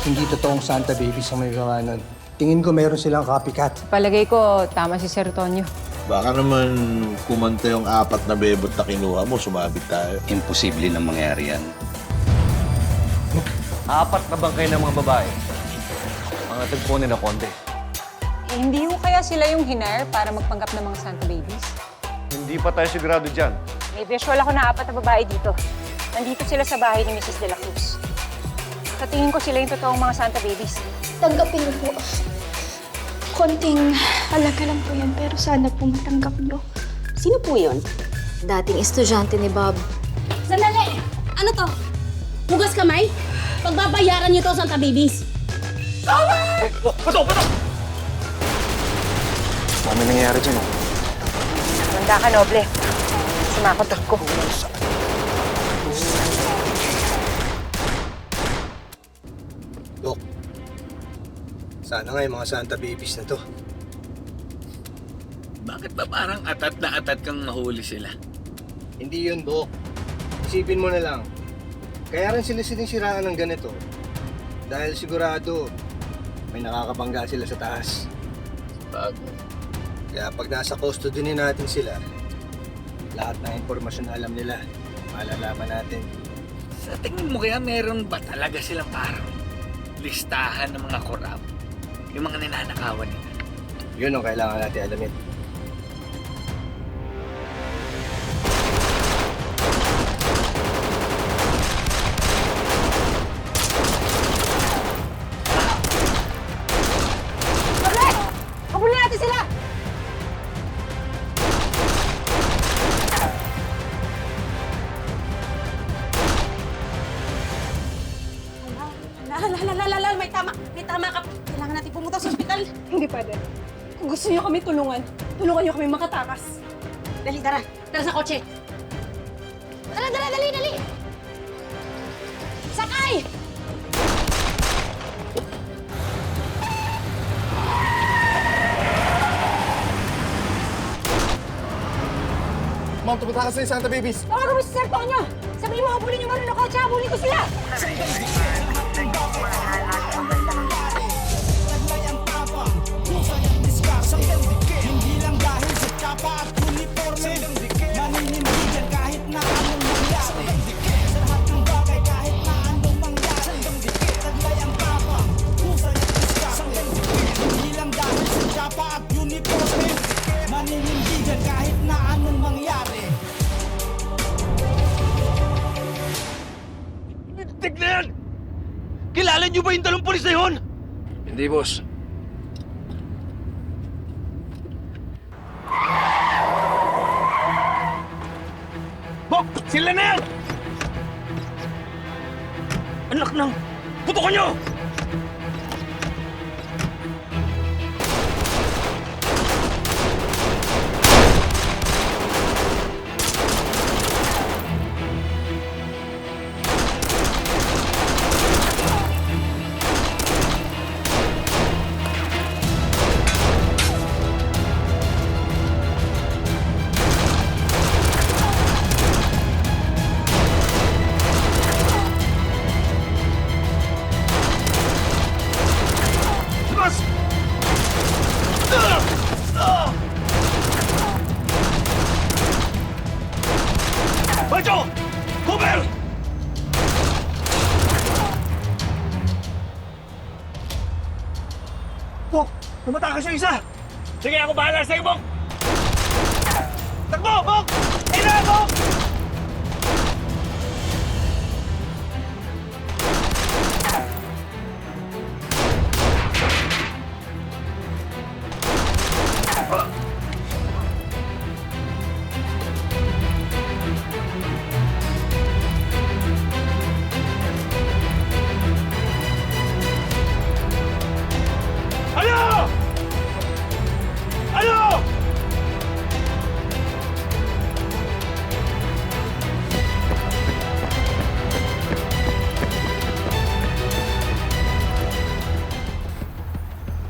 hindi totoong Santa Babies ang may gawa nun. Tingin ko meron silang copycat. Palagay ko, tama si Sir Tonyo. Baka naman kumanta yung 4 na bebot na kinuha mo, sumabit tayo. Imposible na mangyari yan. 4 na bangkay ng mga babae. Mga tagpunin na konde. Eh, hindi ko kaya sila yung hinire para magpanggap ng mga Santa Babies? Hindi pa tayo sigurado dyan. May visual ako na 4 na babae dito. Nandito sila sa bahay ni Mrs. De La Cruz. Sa tingin ko sila yung totoong mga Santa Babies. Tanggapin niyo po. Konting halaga lang po yan, pero sana po matanggap niyo. Sino po yun? Dating estudyante ni Bob. Sandali! Ano to? Hugas kamay? Pagbabayaran niyo to, Santa Babies. Pato! Ano nangyayari dyan, oh? Manda ka, Noble. Sumakotok ko. Dok, sana nga yung mga Santa Babies na to. Bakit ba parang atat na atat kang mahuli sila? Hindi yun, Dok. Isipin mo na lang. Kaya rin sila sinisiraan ng ganito. Dahil sigurado, may nakakabangga sila sa taas. Kaya pag nasa custody natin sila, lahat ng impormasyon na alam nila, malalaman natin. Sa tingin mo kaya meron ba talaga silang parang listahan ng mga korap? Yung mga ninanakawan nila? Yun ang kailangan natin alamin. Habulin natin sila! May tama ka. Kailangan natin pumunta sa ospital. Hindi pwede. Kung gusto niyo kami tulungan niyo kami makatakas. Dali, tara. Tara sa kotse. Dali! Sakay! Ma'am, tumuta ka sa Santa Babies. Tawagan mo si Sir Tonyo! Sabihin mo, habulin yung marunong kotse, habulin ko sila! Tignan! Kilala niyo ba yung 2 pulis na yun? Hindi, boss. Bok! Sila na yan! Anak ng... Putukan niyo! Bajo! Cover! Bok, tumatakas yung isa. Sige, ako bahala sa'yo, Bok! Takbo, Bok! Ina, Bok! Ano? Ano?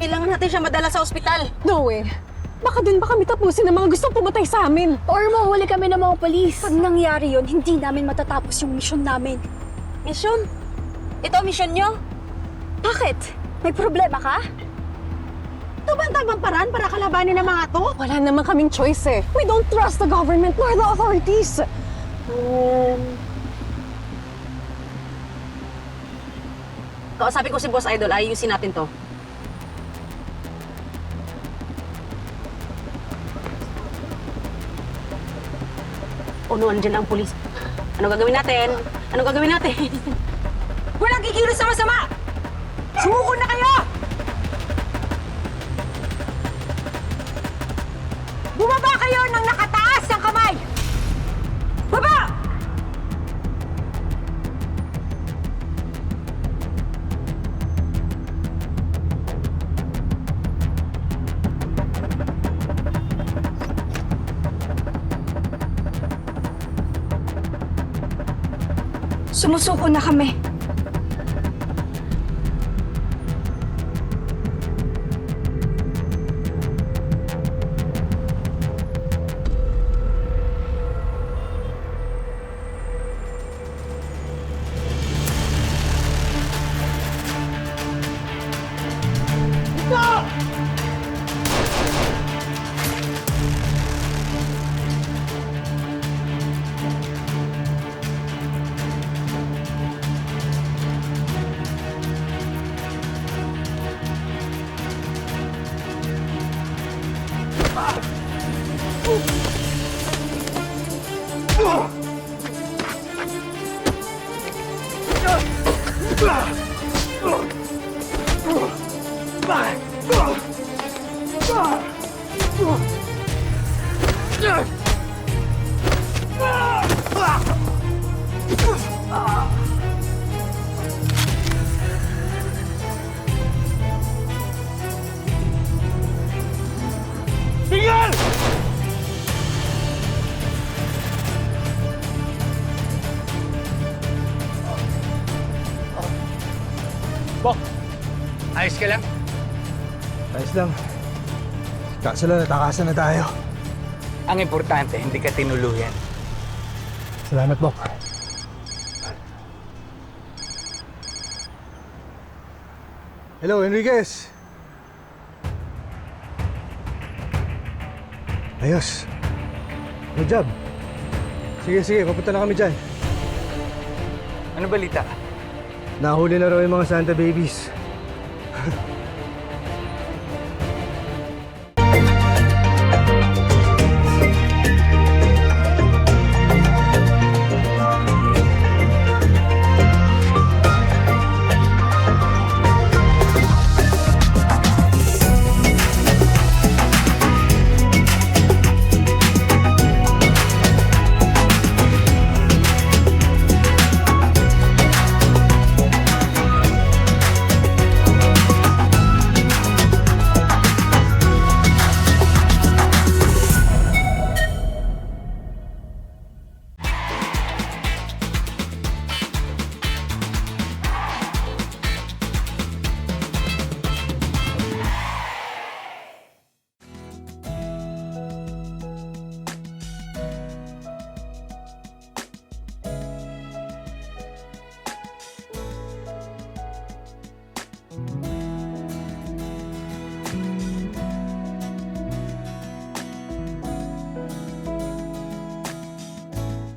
Kailangan natin siya madala sa ospital. No way. Baka dun pa kami tapusin ng mga gustong pumatay sa amin. Or mahuli kami ng mga polis. Pag nangyari yun, hindi namin matatapos yung misyon namin. Mission? Ito ang mission nyo? Bakit? May problema ka? Ito ba ang tamang paraan para kalabanin ng mga to? Wala naman kaming choice eh. We don't trust the government nor the authorities. Kausapin ko si Boss Idol, ayusin natin to. No, andyan ang pulis. Ano gagawin natin? Ano gagawin natin? Walang kikilos sa masama! Sumuko na kayo! Bumaba kayo ng nakataas ang kamay! Baba! Sumusuko na kami. Ayos ka lang? Ayos lang. Kaso lang, natakasan na tayo. Ang importante, hindi ka tinuluyan. Salamat, Bok. Hello, Enriquez. Ayos. Good job. Sige, papunta na kami dyan. Ano balita? Nahuli na raw yung mga Santa Babies.